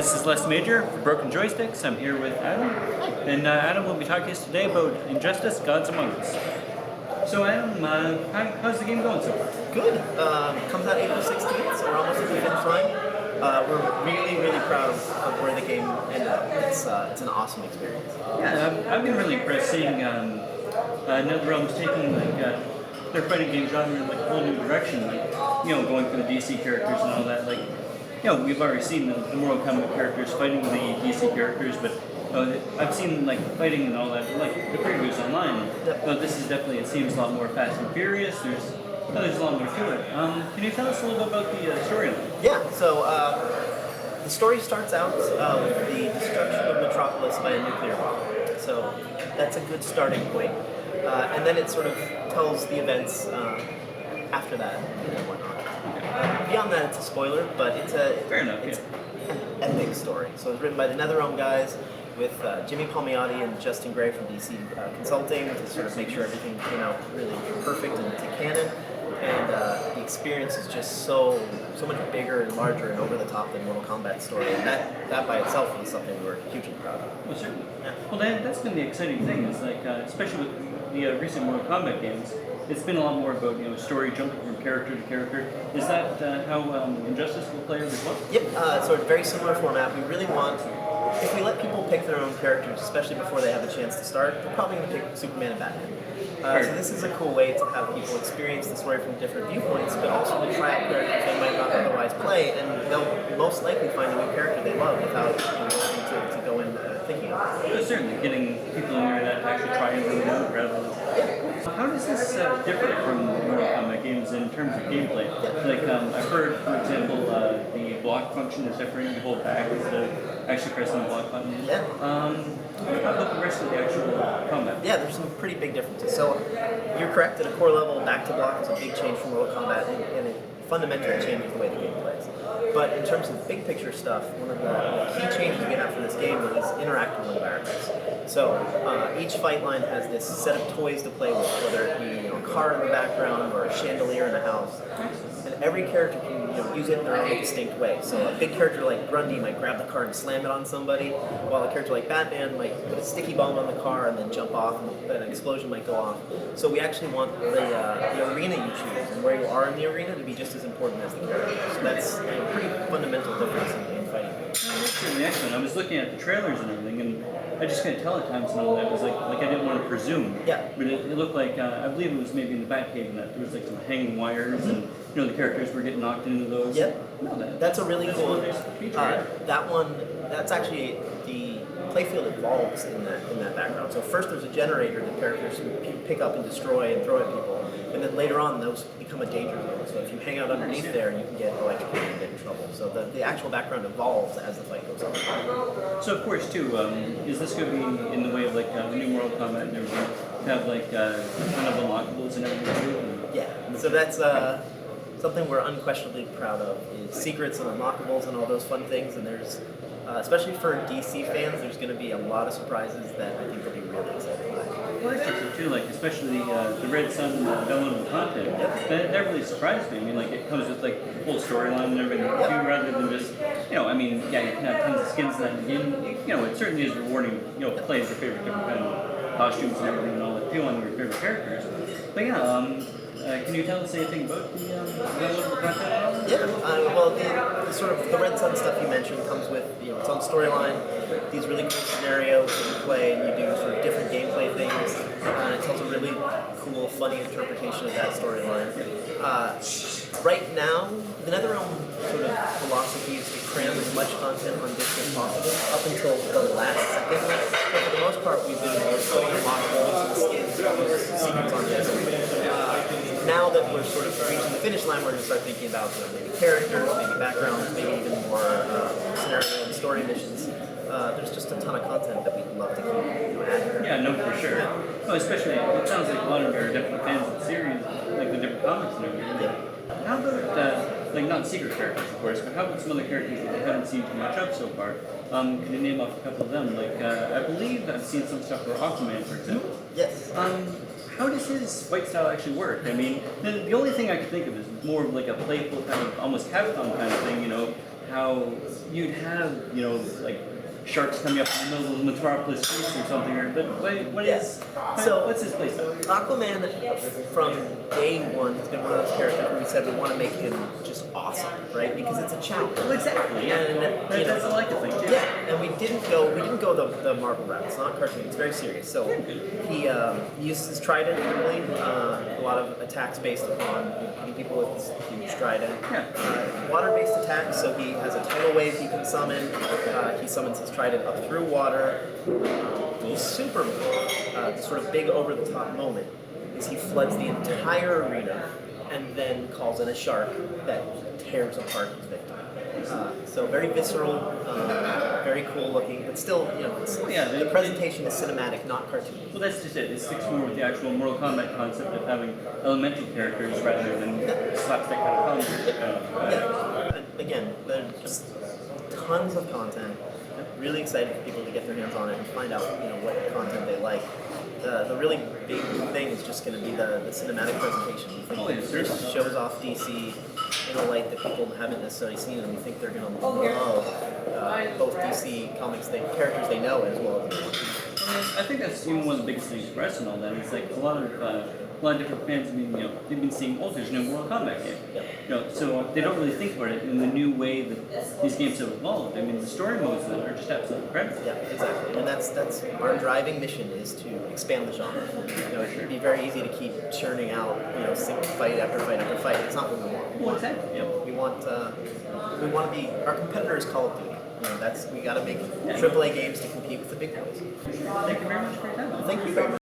This is Les Major for Broken Joysticks. I'm here with Adam, and Adam will be talking to us today about Injustice: Gods Among Us. So Adam, how's the game going so far? Good. Comes out April 16th, so we're almost at the finish line. We're really proud of where the game ended up. It's an awesome experience. Yeah, I've been really impressed seeing NetherRealm's taking their fighting game genre in a whole new direction, going for the DC characters and all that. We've already seen the Mortal Kombat characters fighting the DC characters, but I've seen fighting and all that, the previews online. Yep. But this is definitely, it seems a lot more fast and furious. There's a lot more to it. Can you tell us a little bit about the storyline? Yeah. So the story starts out with the destruction of Metropolis by a nuclear bomb. So that's a good starting point. And then it sort of tells the events after that and whatnot. Beyond that, it's a spoiler, but it's Fair enough, an epic story. So it's written by the NetherRealm guys with Jimmy Palmiotti and Justin Gray from DC Consulting to sort of make sure everything came out really perfect and to canon. And the experience is just so much bigger and larger and over the top than Mortal Kombat's story. And that by itself is something we're hugely proud of. Well, certainly. Yeah. Well, that's been the exciting thing. Is especially with the recent Mortal Kombat games, it's been a lot more about story jumping from character to character. Is that how Injustice will play as well? Yep. So it's a very similar format. We really want, if we let people pick their own characters, especially before they have a chance to start, they're probably going to pick Superman and Batman. So this is a cool way to have people experience the story from different viewpoints, but also to try out characters they might not otherwise play, and they'll most likely find a new character they love without having to go in thinking of it. Certainly, getting people in there that actually try and really know rather than. How does this differ from Mortal Kombat games in terms of gameplay? I've heard, for example, the block function is different. You hold back instead of actually pressing the block button. Yeah. How about the rest of the actual combat? Yeah, there's some pretty big differences. So you're correct, at a core level, back to block is a big change from Mortal Kombat, and it fundamentally changes the way the game plays. But in terms of big picture stuff, one of the key changes we have for this game is interactable environments. So each fight line has this set of toys to play with, whether it be a car in the background or a chandelier in a house. And every character can use it in their own distinct way. So a big character like Grundy might grab the car and slam it on somebody, while a character like Batman might put a sticky bomb on the car and then jump off, and an explosion might go off. So we actually want the arena you choose and where you are in the arena to be just as important as the character. So that's a pretty fundamental difference in fighting. That's really excellent. I was looking at the trailers and everything, and I just couldn't tell at times and all that. It was like I didn't want to presume. Yeah. But it looked like, I believe it was maybe in the Batcave, and that there was some hanging wires, and the characters were getting knocked into those. Yep. No, that's a really cool feature. That one, that's actually the playfield evolves in that background. So first there's a generator that characters pick up and destroy and throw at people, and then later on those become a danger zone. So if you hang out underneath there, you can get electrocuted and get in trouble. So the actual background evolves as the fight goes on. So of course too, is this going to be in the way of the new Mortal Kombat and everything? Have kind of unlockables and everything too? Yeah. So that's something we're unquestionably proud of, is secrets and unlockables and all those fun things. And there's, especially for DC fans, there's going to be a lot of surprises that I think they'll be really excited by. Well, I think so too. Especially the Red Sun downloadable content. Yep. That really surprised me. I mean, it comes with the full storyline and everything too, rather than just you can have tons of skins in that game. It certainly is rewarding. Play as your favorite different kind of costumes and everything and all that too on your favorite characters. But can you tell us anything about the downloadable content? Yeah, well, the sort of the Red Sun stuff you mentioned comes with its own storyline, these really cool scenarios that you play, and you do sort of different gameplay things, and it tells a really cool, funny interpretation of that storyline. Right now, the NetherRealm sort of philosophy is to cram as much content on disc as possible up until the last second. But for the most part, we've been putting unlockables and skins and secrets on disc. Now that we're sort of reaching the finish line, we're going to start thinking about maybe characters, maybe backgrounds, maybe even more scenario and story missions. There's just a ton of content that we'd love to keep adding. Yeah, no, for sure. Well, especially, it sounds like a lot of you are definitely fans of the series, the different comics and everything. Yeah. How about, not secret characters, of course, but how about some other characters that we haven't seen too much of so far? Can you name off a couple of them? I believe I've seen some stuff for Aquaman, for example. Yes. How does his fight style actually work? I mean, the only thing I could think of is more of a playful kind of, almost Capcom kind of thing, how you'd have, like sharks coming up in the middle of Metropolis Streets or something. But what's his place? Aquaman, from day one, has been one of those characters where we said we want to make him just awesome, right? Because it's a challenge. Well, exactly. Yeah. And That's what I like to think too. yeah, and we didn't go the Marvel route. It's not cartoon. It's very serious. So he uses his trident really. A lot of attacks based upon hitting people with his huge trident. Yeah. Water-based attacks. So he has a tidal wave he can summon. He summons his trident up through water. He's super the sort of big over-the-top moment is he floods the entire arena and then calls in a shark that tears apart his victim. So very visceral, very cool looking, but still, the presentation is cinematic, not cartoon. Well, that's just it. It sticks more with the actual Mortal Kombat concept of having elemental characters rather than slapstick kind of comedy. Yeah. And again, there's just tons of content. Really excited for people to get their hands on it and find out, what content they like. The really big thing is just going to be the cinematic presentation. We think it shows off DC in a light that people haven't necessarily seen, and we think they're going to love both DC comics, characters they know, as well as I think that's even one of the biggest things for us and all that. It's like a lot of different fans. I mean, they've been seeing, there's no Mortal Kombat game. So they don't really think about it in the new way that these games have evolved. I mean, the story modes that are just absolutely incredible. Yeah, exactly. And that's our driving mission is to expand the genre. It would be very easy to keep churning out, fight after fight after fight. It's not what we want. Well, exactly. We want to be, our competitor is Call of Duty. We got to make AAA games to compete with the big boys. Thank you very much for your time. Thank you very much.